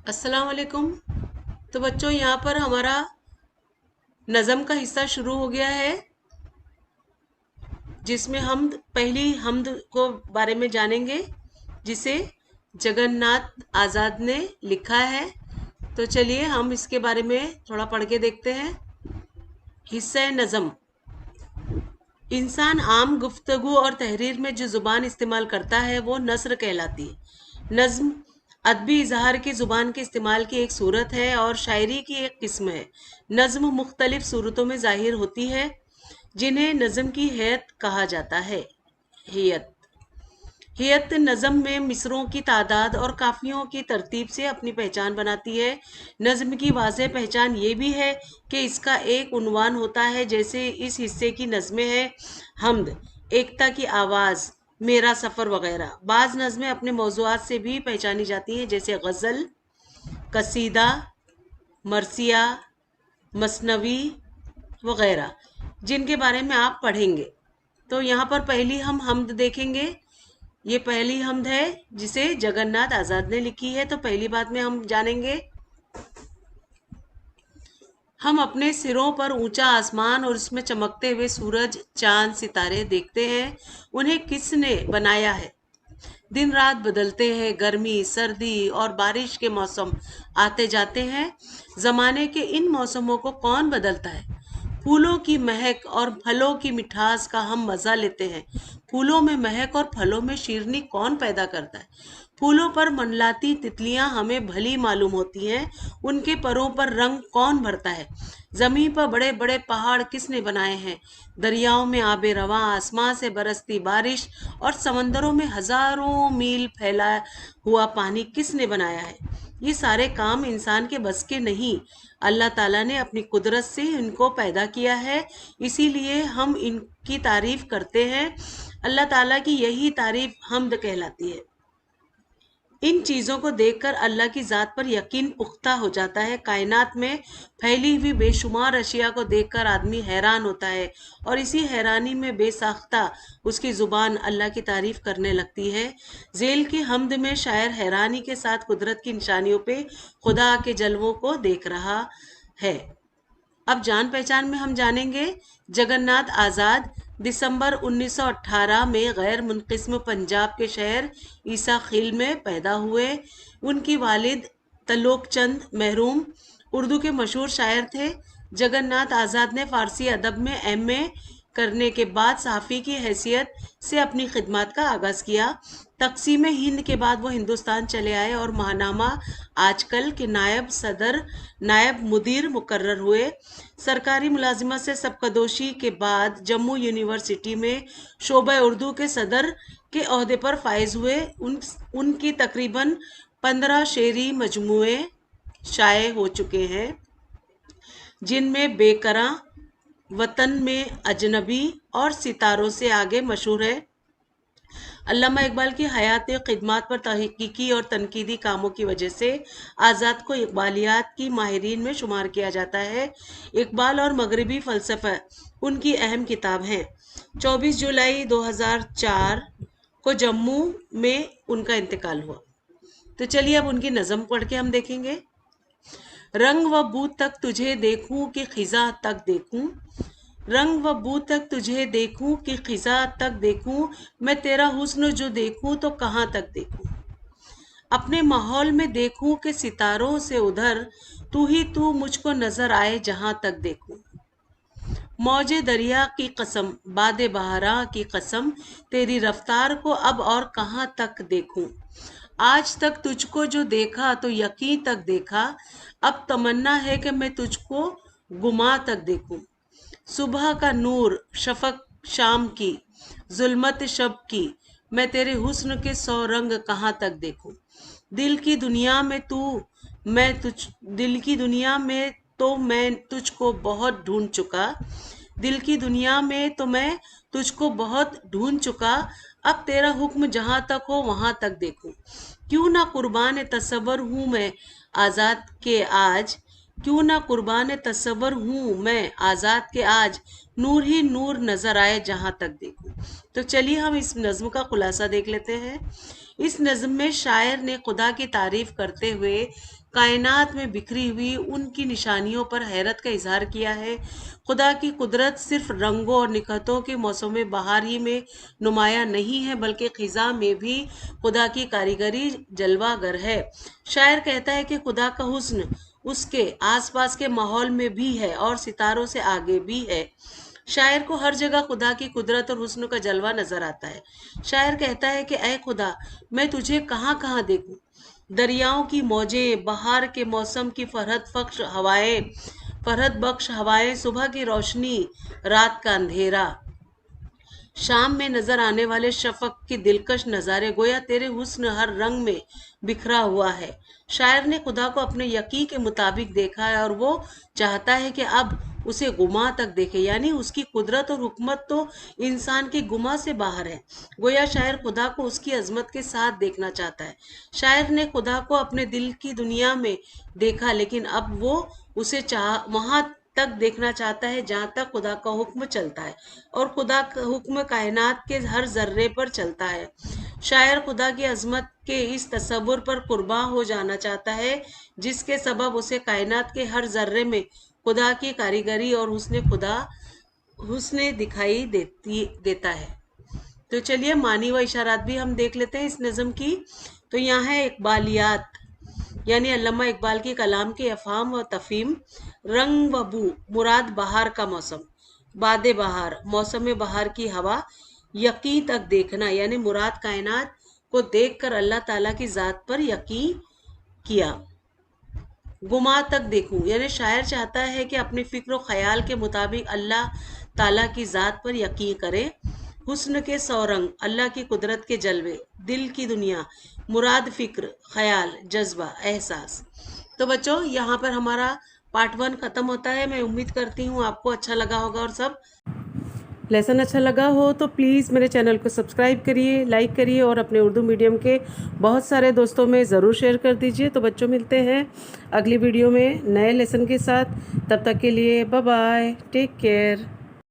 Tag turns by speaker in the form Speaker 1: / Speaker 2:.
Speaker 1: अस्सलाम वालेकुम। तो बच्चों, यहाँ पर हमारा नज़म का हिस्सा शुरू हो गया है, जिसमें हम पहली हमद को बारे में जानेंगे, जिसे जगन्नाथ आज़ाद ने लिखा है। तो चलिए हम इसके बारे में थोड़ा पढ़ के देखते हैं। हिस्सा नज़म। इंसान आम गुफ्तगू और तहरीर में जो ज़ुबान इस्तेमाल करता है वो नस्र कहलाती है। नज़्म अदबी इजहार की ज़ुबान के इस्तेमाल की एक सूरत है और शायरी की एक किस्म है। नज़्म मुख्तलिफ सूरतों में ज़ाहिर होती है, जिन्हें नज़्म की हैत कहा जाता है। हैत हियत नज़म में मिसरों की तादाद और काफ़ियों की तरतीब से अपनी पहचान बनाती है। नज़्म की वाज़ेह पहचान ये भी है कि इसका एक उन्वान होता है, जैसे इस हिस्से की नज़में हैं हमद, एकता की आवाज़, मेरा सफ़र वगैरह। बाज़ नज़में अपने मौज़ूआत से भी पहचानी जाती हैं, जैसे गज़ल, कसीदा, मरसिया, मसनवी वगैरह, जिनके बारे में आप पढ़ेंगे। तो यहाँ पर पहली हम हमद देखेंगे। ये पहली हमद है जिसे जगन्नाथ आजाद ने लिखी है। तो पहली बात में हम जानेंगे, हम अपने सिरों पर ऊंचा आसमान और उसमें चमकते हुए सूरज, चांद, सितारे देखते हैं। उन्हें किसने बनाया है? दिन रात बदलते हैं, गर्मी, सर्दी और बारिश के मौसम आते जाते हैं। जमाने के इन मौसमों को कौन बदलता है? फूलों की महक और फलों की मिठास का हम मजा लेते हैं। फूलों में महक और फलों में शीरनी कौन पैदा करता है? फूलों पर मंडलाती तितलियां हमें भली मालूम होती हैं। उनके परों पर रंग कौन भरता है? जमीन पर बड़े बड़े पहाड़ किसने बनाए हैं? दरियाओं में आबे रवां, आसमां से बरसती बारिश और समंदरों में हजारों मील फैला हुआ पानी किसने बनाया है? ये सारे काम इंसान के बस के नहीं, अल्लाह ताला ने अपनी कुदरत से इनको पैदा किया है। इसीलिए हम इनकी तारीफ करते हैं। अल्लाह ताला की यही तारीफ हमद कहलाती है। इन चीज़ों को देखकर अल्लाह की ज़ात पर यकीन पुख्ता हो जाता है। कायनात में फैली हुई बेशुमार अशिया को देखकर आदमी हैरान होता है और इसी हैरानी में बेसाख्ता उसकी ज़ुबान अल्लाह की तारीफ करने लगती है। झेल की हमद में शायर हैरानी के साथ कुदरत की निशानियों पे खुदा के जलवों को देख रहा है। अब जान पहचान में हम जानेंगे, जगन्नाथ आज़ाद दिसंबर 1918 में गैर मुनक़िस्म पंजाब के शहर ईसा खील में पैदा हुए। उनकी वालिद तलोक चंद महरूम उर्दू के मशहूर शायर थे। जगन्नाथ आज़ाद ने फ़ारसी अदब में एमए करने के बाद सहाफ़ी की हैसियत से अपनी खिदमत का आगाज़ किया। तक़सीम हिंद के बाद वो हिंदुस्तान चले आए और महानामा आजकल के नायब सदर, नायब मुदीर मुकर्रर हुए। सरकारी मुलाजिमत से सबकदोशी के बाद जम्मू यूनिवर्सिटी में शोबा उर्दू के सदर के ओहदे पर फायज हुए। उनकी तकरीबन 15 शेरी मजमूए शाये हो चुके हैं, जिनमें बेकरां, वतन में अजनबी और सितारों से आगे मशहूर है। अल्लामा इकबाल की हयात खिदमत पर तहकीकी और तनकीदी कामों की वजह से आज़ाद को इकबालियात की माहिरीन में शुमार किया जाता है। इकबाल और मगरबी फ़लसफ़ा उनकी अहम किताब है। 24 जुलाई 2004 को जम्मू में उनका इंतकाल हुआ। तो चलिए अब उनकी नज़म पढ़ के हम देखेंगे। रंग व बू तक तुझे देखूं कि खिज़ा तक देखूं, रंग व बू तक तुझे देखूं कि खिज़ा तक देखूं, मैं तेरा हुस्न जो देखूं तो कहाँ तक देखूं। अपने माहौल में देखूं कि सितारों से उधर, तू ही तू मुझको नजर आए जहाँ तक देखूं। मौजे दरिया की कसम, बादे बहारा की कसम, तेरी रफ्तार को अब और कहाँ तक देखूं। आज तक तुझको जो देखा तो यकीन तक देखा, अब तमन्ना है कि मैं तुझको गुमा तक देखूं। सुबह का नूर, शफक शाम की, जुल्मत शब की, मैं तेरे हुस्न के 100 रंग कहाँ तक देखूं। दिल की दुनिया में तू मैं तुझ दिल की दुनिया में तो मैं तुझको बहुत ढूंढ चुका, दिल की दुनिया में तो मैं तुझको बहुत ढूंढ चुका, अब तेरा हुक्म जहाँ तक हो वहाँ तक देखूं। क्यों ना कुर्बान तसव्वुर हूँ मैं आज़ाद के आज, क्यों ना कुर्बान तसव्वुर हूँ मैं आज़ाद के आज, नूर ही नूर नज़र आए जहाँ तक देखूं। तो चलिए हम इस नज़्म का खुलासा देख लेते हैं। इस नज़्म में शायर ने खुदा की तारीफ करते हुए कायनात में बिखरी हुई उनकी निशानियों पर हैरत का इजहार किया है। खुदा की कुदरत सिर्फ रंगों और निकहतों के मौसम बहार ही में नुमाया नहीं है, बल्कि खिजा में भी खुदा की कारीगरी जलवागर है। शायर कहता है कि खुदा का हुस्न उसके आसपास के माहौल में भी है और सितारों से आगे भी है। शायर को हर जगह खुदा की कुदरत और हुस्न का जलवा नजर आता है। शायर कहता है कि ऐ खुदा, मैं तुझे कहाँ कहाँ देखूं। दरियाओं की मौजें, बहार के मौसम की फरहत बख्श हवाएं, सुबह की रोशनी, रात का अंधेरा, शाम में नजर आने वाले शफक के दिलकश नज़ारे, गोया तेरे हुस्न हर रंग में बिखरा हुआ है। शायर ने खुदा को अपने यकीन के मुताबिक देखा है और वो चाहता है कि अब उसे गुमा तक देखे, यानी उसकी कुदरत और हुकमत तो इंसान की गुमा से बाहर है। गोया शायर खुदा को उसकी अजमत के साथ देखना चाहता है। शायर ने खुदा को अपने दिल की दुनिया में देखा, लेकिन अब वो उसे वहां तक देखना चाहता है जहां तक खुदा का हुक्म चलता है, और खुदा का हुक्म कायनात के हर जर्रे पर चलता है। शायर खुदा की अजमत के इस तसव्वुर पर कुर्बान हो जाना चाहता है, जिसके सबब उसे कायनात के हर जर्रे में खुदा की कारीगरी और हुस्ने दिखाई देता है। तो चलिए मानी व इशारात भी हम देख लेते हैं इस नज़म की। तो यहाँ है इकबालियात, यानी अल्लामा इकबाल के कलाम के अफहाम व तफहीम। रंग व बू, मुराद बहार का मौसम। बाद बहार, मौसम बहार की हवा। यकीन तक देखना, यानी मुराद कायनात को देखकर अल्लाह ताला की ज़ात पर यकीन किया। गुमा तक देखूं, यानी शायर चाहता है कि अपनी फिक्र व ख्याल के मुताबिक अल्लाह ताला की ज़ात पर यकीन करे। हुस्न के सौ रंग, अल्लाह की कुदरत के जलवे। दिल की दुनिया, मुराद फिक्र, ख्याल, जज्बा, एहसास। तो बच्चों, यहाँ पर हमारा पार्ट 1 ख़त्म होता है। मैं उम्मीद करती हूँ आपको अच्छा लगा होगा, और सब लेसन अच्छा लगा हो तो प्लीज़ मेरे चैनल को सब्सक्राइब करिए, लाइक करिए, और अपने उर्दू मीडियम के बहुत सारे दोस्तों में ज़रूर शेयर कर दीजिए। तो बच्चों, मिलते हैं अगली वीडियो में नए लेसन के साथ। तब तक के लिए बाय बाय, टेक केयर।